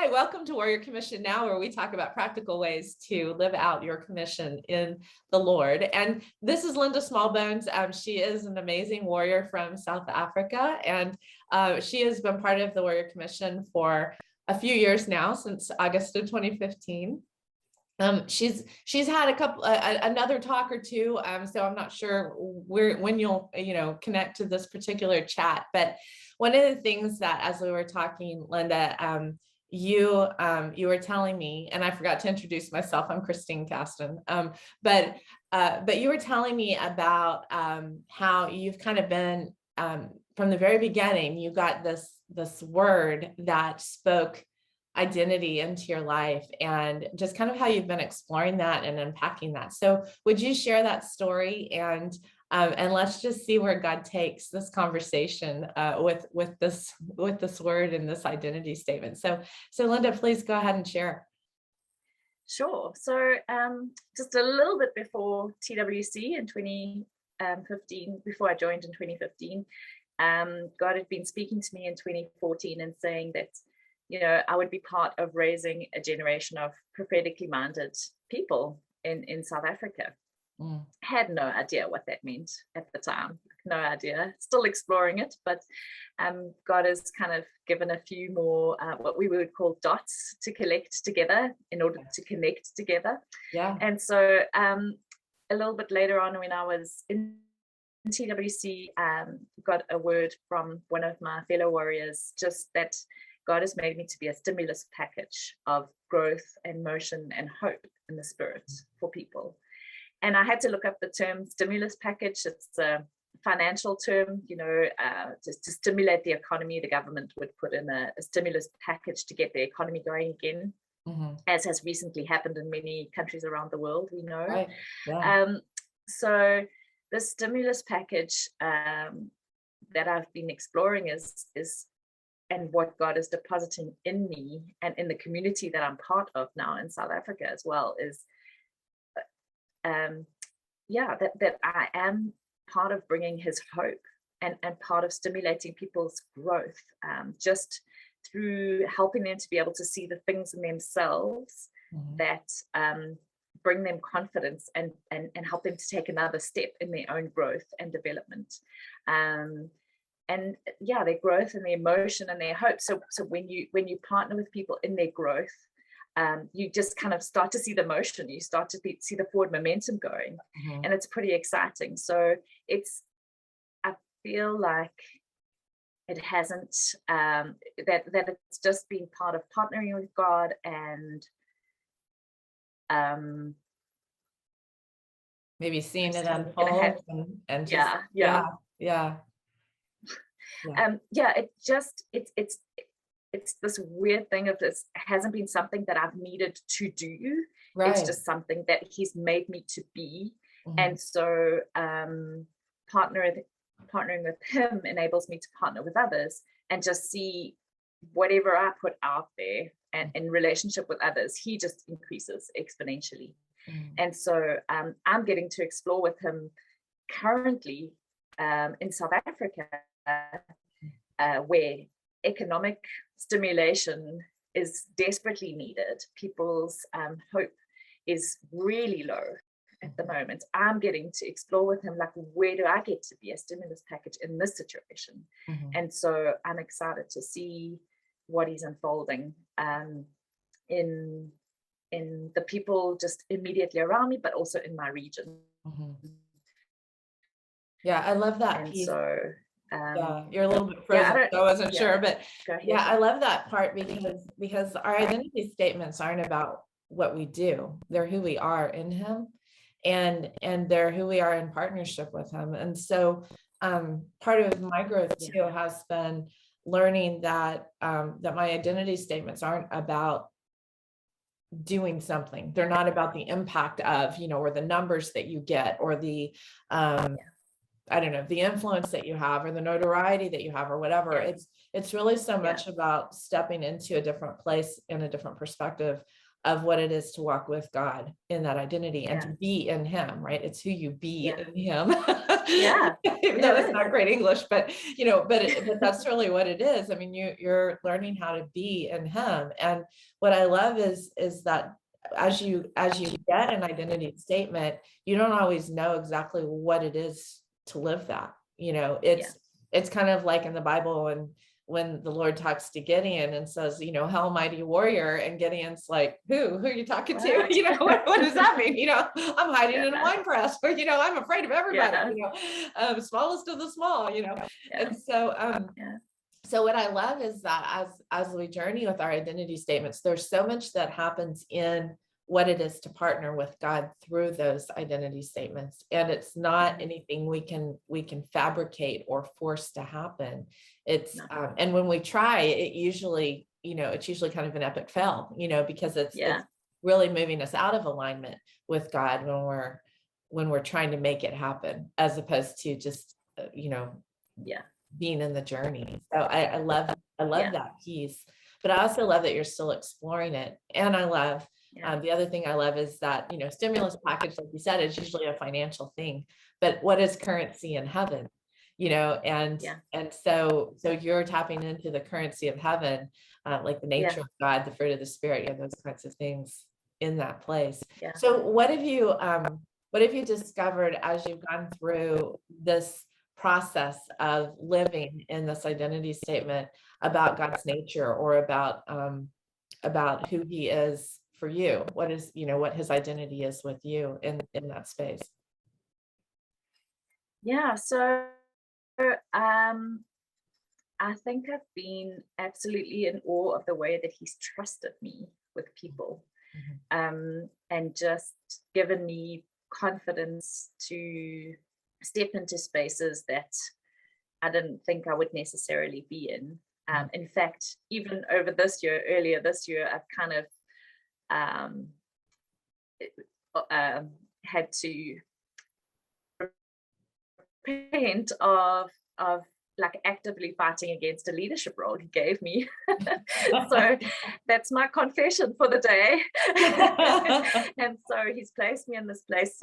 Hi, welcome to Warrior Commission Now, where we talk about practical ways to live out your commission in the Lord. And this is Linda Smallbones. She is an amazing warrior from South Africa, and she has been part of the Warrior Commission for a few years now, since August of 2015. She's had another talk or two, so I'm not sure when you'll connect to this particular chat. But one of the things that, as we were talking, Linda, you were telling me, and I forgot to introduce myself. I'm Christine Caston. But you were telling me about how you've kind of been from the very beginning. You got this word that spoke identity into your life, and just kind of how you've been exploring that and unpacking that. So would you share that story, and let's just see where God takes this conversation with this word and this identity statement. So Linda, please go ahead and share. Sure. So just a little bit before TWC in 2015, before I joined in 2015, God had been speaking to me in 2014 and saying that I would be part of raising a generation of prophetically minded people in South Africa. Had no idea what that meant at the time. No idea. Still exploring it, but God has kind of given a few more what we would call dots to collect together in order to connect together. Yeah. And so a little bit later on, when I was in TWC, got a word from one of my fellow warriors, just that God has made me to be a stimulus package of growth and motion and hope in the spirit for people. And I had to look up the term stimulus package. It's a financial term, just to stimulate the economy. The government would put in a stimulus package to get the economy going again, as has recently happened in many countries around the world, we know. Right. Yeah. So the stimulus package that I've been exploring is and what God is depositing in me and in the community that I'm part of now in South Africa as well is that I am part of bringing his hope and part of stimulating people's growth, just through helping them to be able to see the things in themselves that bring them confidence and help them to take another step in their own growth and development. Their growth and their emotion and their hope. So when you partner with people in their growth, you just kind of start to see the motion. You start to see the forward momentum going, and it's pretty exciting. So I feel like it hasn't that it's just been part of partnering with God and maybe seeing it unfold and just, yeah. It's this weird thing of this hasn't been something that I've needed to do. Right. It's just something that he's made me to be. And so partnering with him enables me to partner with others and just see whatever I put out there and in relationship with others, he just increases exponentially. And so I'm getting to explore with him currently in South Africa, where economic stimulation is desperately needed. People's hope is really low at the moment. I'm getting to explore with him, like, where do I get to be a stimulus package in this situation? And so I'm excited to see what he's unfolding in the people just immediately around me, but also in my region. Yeah, I love that and piece. So you're a little bit frozen, so I wasn't sure, but I love that part because our identity statements aren't about what we do. They're who we are in him, and they're who we are in partnership with him. And so part of my growth too has been learning that that my identity statements aren't about doing something. They're not about the impact of, or the numbers that you get, or the I don't know, the influence that you have, or the notoriety that you have, or whatever. It's really so much about stepping into a different place and a different perspective of what it is to walk with God in that identity and to Yeah. be in him, right? It's who you be Yeah. in him. Yeah. Even Yeah, though it that's is. not great English, but but that's really what it is. I mean, you're learning how to be in him. And what I love is that as you get an identity statement, you don't always know exactly what it is to live that. Yeah. It's kind of like in the Bible when the Lord talks to Gideon and says, hell mighty warrior, and Gideon's like, who are you talking to? What? What does that mean? I'm hiding in a Yeah. wine press, or I'm afraid of everybody, Yeah. smallest of the small, Yeah. and so Yeah. so what I love is that as we journey with our identity statements, there's so much that happens in what it is to partner with God through those identity statements. And it's not anything we can fabricate or force to happen. It's No. and when we try, it's usually kind of an epic fail, because it's really moving us out of alignment with God when we're trying to make it happen, as opposed to just being in the journey. So I love that piece, but I also love that you're still exploring it. And I love the other thing I love is that, stimulus package, like you said, is usually a financial thing, but what is currency in heaven? And so you're tapping into the currency of heaven, like the nature of God, the fruit of the spirit, those kinds of things in that place. So what have you discovered as you've gone through this process of living in this identity statement about God's nature, or about who he is for you? What his identity is with you in that space? Yeah. So I think I've been absolutely in awe of the way that he's trusted me with people, and just given me confidence to step into spaces that I didn't think I would necessarily be in. In fact, even earlier this year, I've kind of had to repent of like actively fighting against a leadership role he gave me. So that's my confession for the day. And so he's placed me in this place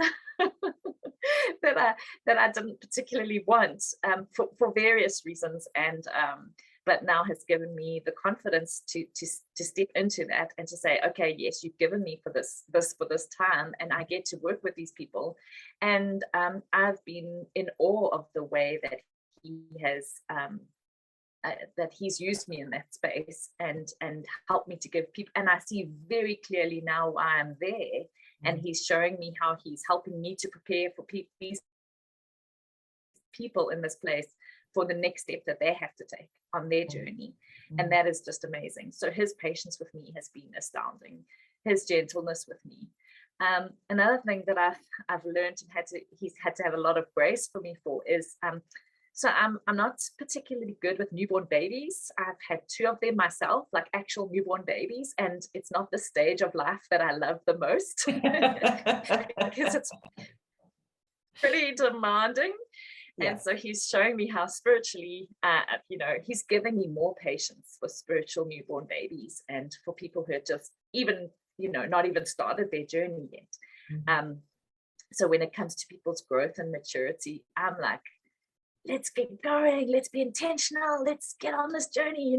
that I didn't particularly want, for various reasons, and but now has given me the confidence to step into that and to say, okay, yes, you've given me for this for this time, and I get to work with these people. And I've been in awe of the way that he has that he's used me in that space and helped me to give people. And I see very clearly now why I'm there. And he's showing me how he's helping me to prepare for these people in this place for the next step that they have to take on their journey. And that is just amazing. So his patience with me has been astounding, his gentleness with me. Another thing that I've learned and he's had to have a lot of grace for me for is, so I'm not particularly good with newborn babies. I've had 2 of them myself, like actual newborn babies, and it's not the stage of life that I love the most because it's pretty demanding. And so he's showing me how spiritually, he's giving me more patience for spiritual newborn babies and for people who are just even, not even started their journey yet. So when it comes to people's growth and maturity, I'm like, let's get going, let's be intentional, let's get on this journey,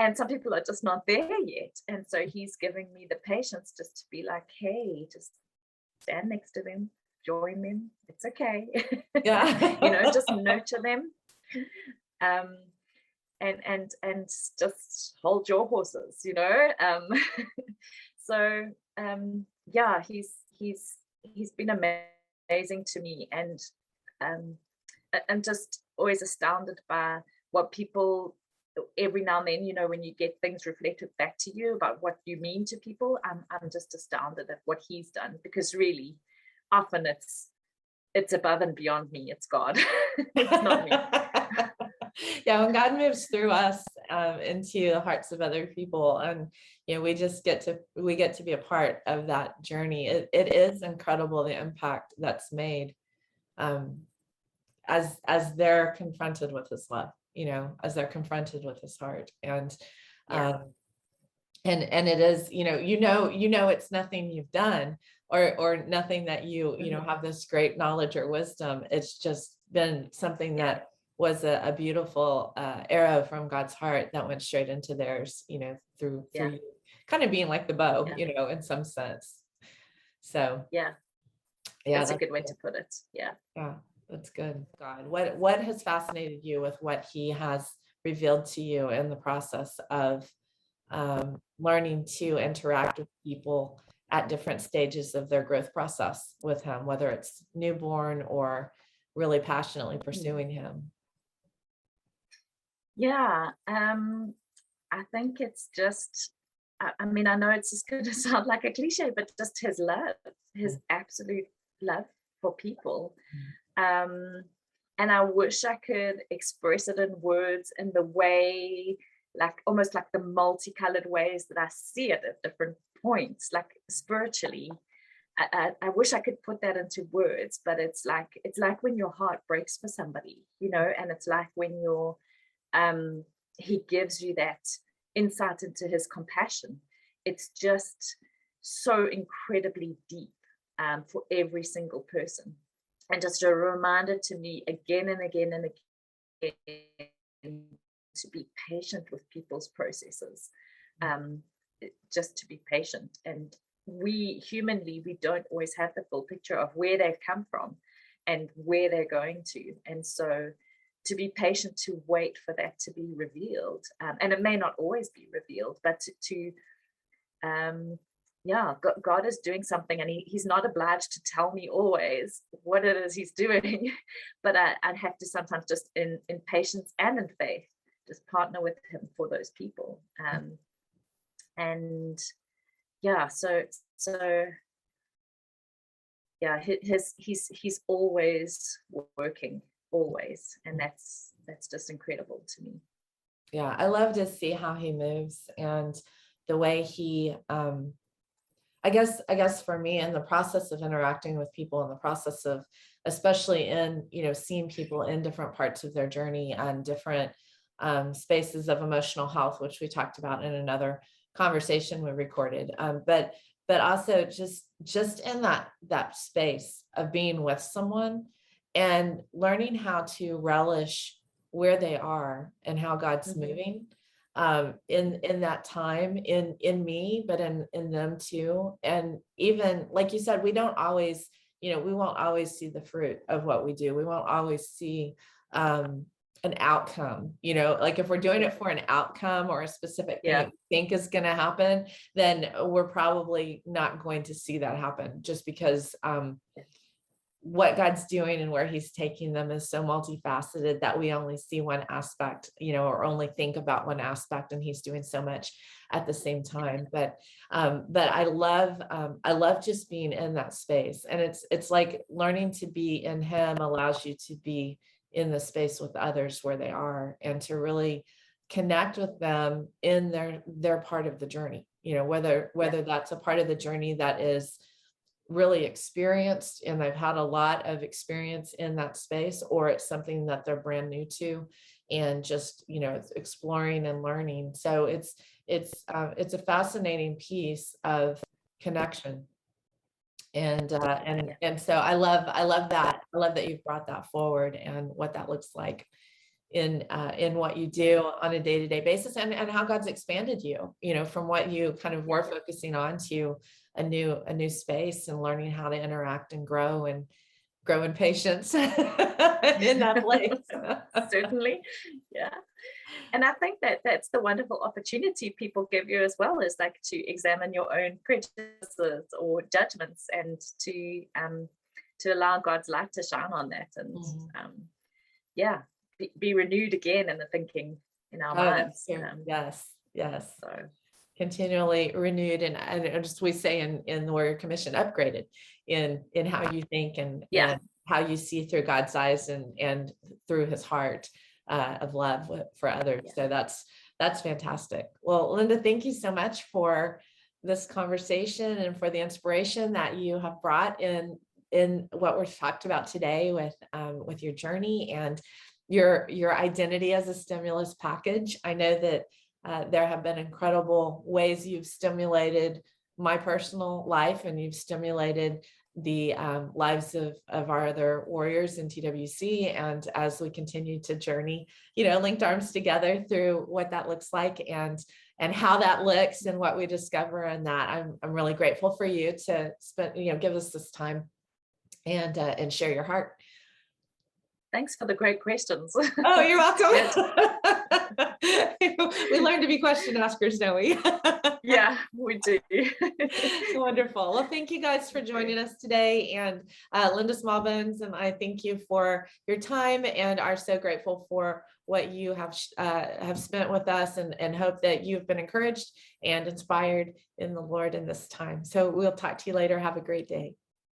and some people are just not there yet. And so he's giving me the patience just to be like, hey, just stand next to them, join them, it's okay. Just nurture them, and just hold your horses. So he's been amazing to me, and just always astounded by what people, every now and then, when you get things reflected back to you about what you mean to people, I'm just astounded at what he's done, because really often it's above and beyond me. It's God. It's not me. Yeah, when God moves through us into the hearts of other people, and we get to be a part of that journey. It is incredible the impact that's made as they're confronted with his love, as they're confronted with his heart. And And it is, it's nothing you've done, or nothing that you have this great knowledge or wisdom. It's just been something that was a beautiful arrow from God's heart that went straight into theirs, through you kind of being like the bow, in some sense. So yeah, that's a good way to put it. Yeah. Yeah, that's good. God, what has fascinated you with what he has revealed to you in the process of learning to interact with people at different stages of their growth process with him, whether it's newborn or really passionately pursuing him? Yeah, I think it's just, I mean, I know it's just going to sound like a cliche, but just his love, his absolute love for people. And I wish I could express it in words in the way, like almost like the multicolored ways that I see it at different points, like spiritually. I wish I could put that into words, but it's like when your heart breaks for somebody, and it's like when he gives you that insight into his compassion. It's just so incredibly deep, for every single person, and just a reminder to me again and again and again to be patient with people's processes, just to be patient. And we humanly, we don't always have the full picture of where they've come from and where they're going to, and so to be patient, to wait for that to be revealed, and it may not always be revealed, but God is doing something, and he's not obliged to tell me always what it is he's doing, but I'd have to sometimes just in patience and in faith just partner with him for those people, and yeah, so yeah, he's always working, always, and that's just incredible to me. Yeah, I love to see how he moves, and the way he I guess for me, in the process of interacting with people, in the process of, especially in seeing people in different parts of their journey and different spaces of emotional health, which we talked about in another conversation we recorded, but also just in that space of being with someone and learning how to relish where they are and how God's moving in that time, in me, but in them too. And even like you said, we don't always, we won't always see the fruit of what we do. We won't always see an outcome, like if we're doing it for an outcome or a specific thing that we think is going to happen, then we're probably not going to see that happen, just because what God's doing and where he's taking them is so multifaceted that we only see one aspect, or only think about one aspect, and he's doing so much at the same time. But I love just being in that space. And it's like learning to be in him allows you to be in the space with others where they are, and to really connect with them in their part of the journey, whether that's a part of the journey that is really experienced and they've had a lot of experience in that space, or it's something that they're brand new to and just it's exploring and learning. So it's a fascinating piece of connection, and so I love that. I love that you've brought that forward and what that looks like in what you do on a day-to-day basis, and how God's expanded you, from what you kind of were focusing on to a new space, and learning how to interact and grow in patience in that place. Certainly. Yeah. And I think that that's the wonderful opportunity people give you as well, is like to examine your own prejudices or judgments, and to allow God's light to shine on that, and be renewed again in the thinking in our minds. Yes. So continually renewed, and just we say in the Warrior Commission, upgraded in how you think and how you see through God's eyes and through his heart of love for others. So that's fantastic. Well, Linda, thank you so much for this conversation and for the inspiration that you have brought in what we've talked about today with your journey and your identity as a stimulus package. I know that There have been incredible ways you've stimulated my personal life, and you've stimulated the lives of our other warriors in TWC. And as we continue to journey, linked arms together through what that looks like and how that looks and what we discover in that, I'm really grateful for you to spend, give us this time and share your heart. Thanks for the great questions. Oh, you're welcome. We learn to be question askers, don't we? Yeah, we do. Wonderful. Well, thank you guys for joining us today. And Linda Smallbones, and I thank you for your time and are so grateful for what you have spent with us, and hope that you've been encouraged and inspired in the Lord in this time. So we'll talk to you later. Have a great day.